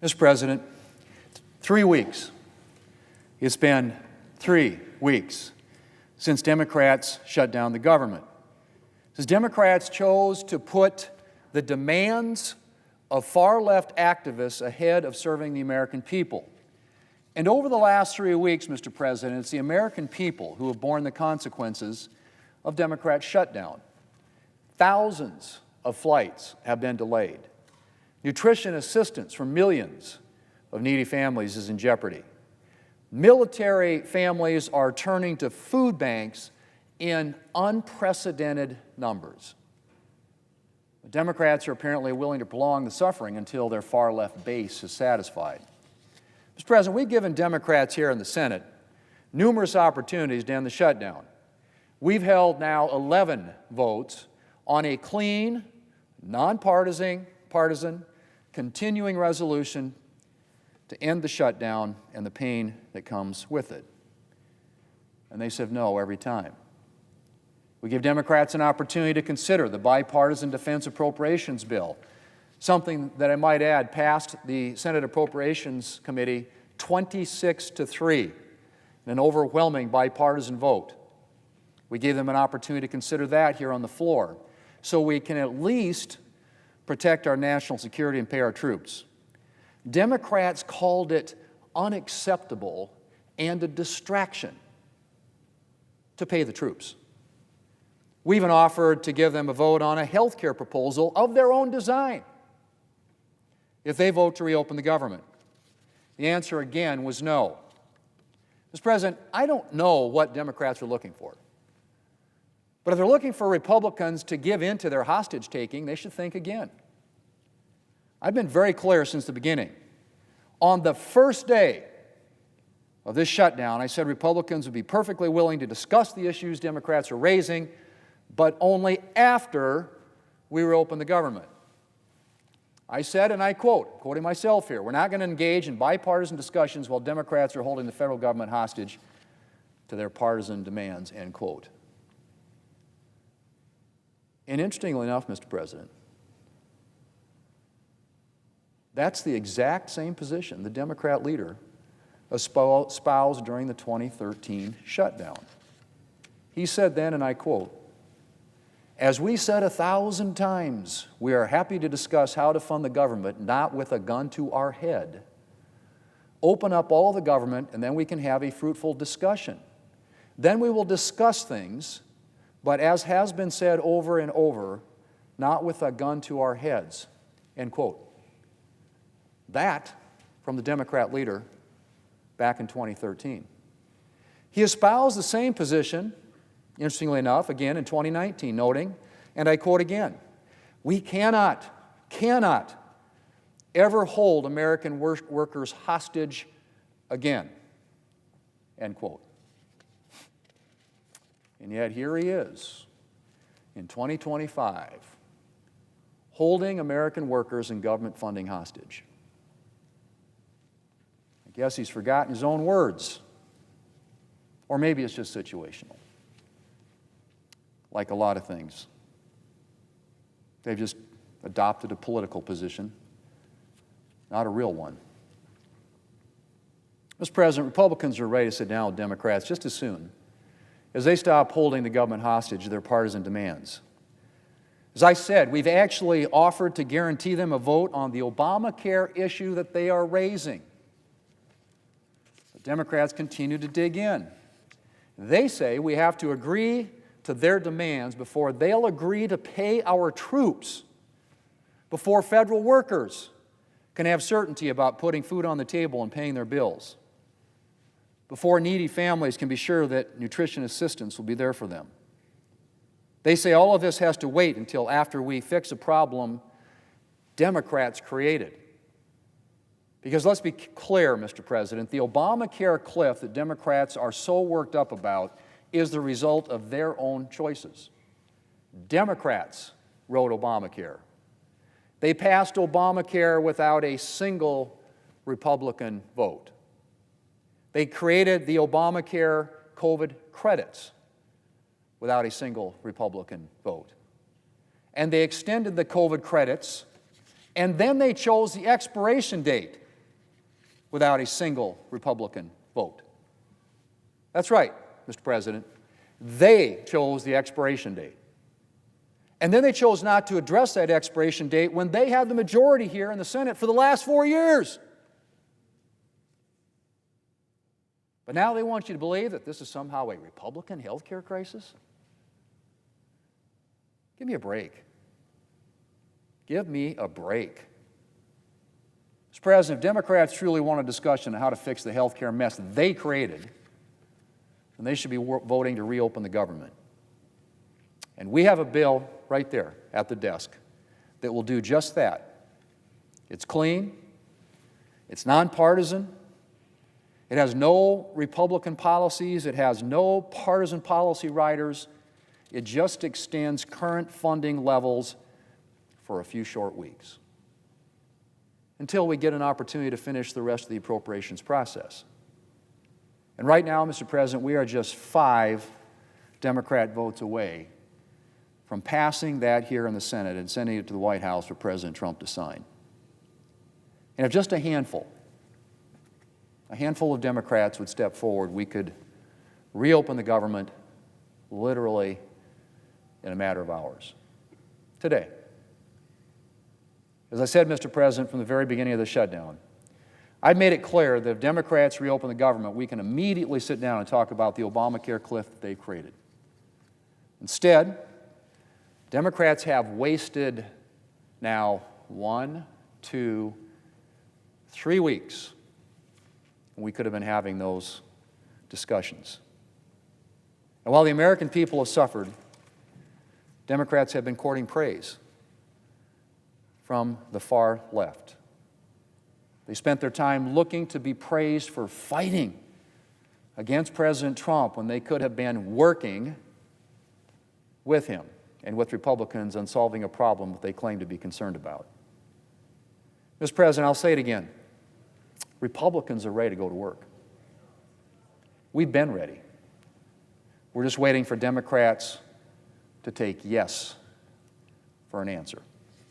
Mr. President, 3 weeks. It's been 3 weeks since Democrats shut down the government. Since Democrats chose to put the demands of far-left activists ahead of serving the American people. And over the last 3 weeks, Mr. President, it's the American people who have borne the consequences of Democrats' shutdown. Thousands of flights have been delayed. Nutrition assistance for millions of needy families is in jeopardy. Military families are turning to food banks in unprecedented numbers. The Democrats are apparently willing to prolong the suffering until their far-left base is satisfied. Mr. President, we've given Democrats here in the Senate numerous opportunities to end the shutdown. We've held now 11 votes on a clean, nonpartisan, continuing resolution to end the shutdown and the pain that comes with it. And they said no every time. We give Democrats an opportunity to consider the bipartisan defense appropriations bill, something that I might add passed the Senate Appropriations Committee 26-3 in an overwhelming bipartisan vote. We gave them an opportunity to consider that here on the floor so we can at least protect our national security and pay our troops. Democrats called it unacceptable and a distraction to pay the troops. We even offered to give them a vote on a health care proposal of their own design if they vote to reopen the government. The answer again was no. Mr. President, I don't know what Democrats are looking for. But if they're looking for Republicans to give in to their hostage-taking, they should think again. I've been very clear since the beginning. On the first day of this shutdown, I said Republicans would be perfectly willing to discuss the issues Democrats are raising, but only after we reopen the government. I said, and I quote, quoting myself here, we're not going to engage in bipartisan discussions while Democrats are holding the federal government hostage to their partisan demands, end quote. And interestingly enough, Mr. President, that's the exact same position the Democrat leader espoused during the 2013 shutdown. He said then, and I quote, "As we said 1,000 times, we are happy to discuss how to fund the government, not with a gun to our head. Open up all the government, and then we can have a fruitful discussion. Then we will discuss things, but as has been said over and over, not with a gun to our heads," end quote. That from the Democrat leader back in 2013. He espoused the same position, interestingly enough, again in 2019, noting, and I quote again, "We cannot ever hold American workers hostage again," end quote. And yet here he is in 2025, holding American workers and government funding hostage. I guess he's forgotten his own words. Or maybe it's just situational. Like a lot of things. They've just adopted a political position, not a real one. Mr. President, Republicans are ready to sit down with Democrats just as soon as they stop holding the government hostage to their partisan demands. As I said, we've actually offered to guarantee them a vote on the Obamacare issue that they are raising. But Democrats continue to dig in. They say we have to agree to their demands before they'll agree to pay our troops, before federal workers can have certainty about putting food on the table and paying their bills, before needy families can be sure that nutrition assistance will be there for them. They say all of this has to wait until after we fix a problem Democrats created. Because let's be clear, Mr. President, the Obamacare cliff that Democrats are so worked up about is the result of their own choices. Democrats wrote Obamacare. They passed Obamacare without a single Republican vote. They created the Obamacare COVID credits without a single Republican vote. And they extended the COVID credits, and then they chose the expiration date without a single Republican vote. That's right, Mr. President. They chose the expiration date. And then they chose not to address that expiration date when they had the majority here in the Senate for the last 4 years. But now they want you to believe that this is somehow a Republican health care crisis? Give me a break. Give me a break. Mr. President, if Democrats truly want a discussion on how to fix the health care mess they created, then they should be voting to reopen the government. And we have a bill right there at the desk that will do just that. It's clean. It's nonpartisan. It has no Republican policies. It has no partisan policy riders. It just extends current funding levels for a few short weeks until we get an opportunity to finish the rest of the appropriations process. And right now, Mr. President, we are just 5 Democrat votes away from passing that here in the Senate and sending it to the White House for President Trump to sign. And if just a handful of Democrats would step forward, we could reopen the government literally in a matter of hours. Today. As I said, Mr. President, from the very beginning of the shutdown, I've made it clear that if Democrats reopen the government, we can immediately sit down and talk about the Obamacare cliff that they've created. Instead, Democrats have wasted now 1, 2, 3 weeks. We could have been having those discussions. And while the American people have suffered, Democrats have been courting praise from the far left. They spent their time looking to be praised for fighting against President Trump when they could have been working with him and with Republicans on solving a problem that they claim to be concerned about. Mr. President, I'll say it again. Republicans are ready to go to work. We've been ready. We're just waiting for Democrats to take yes for an answer.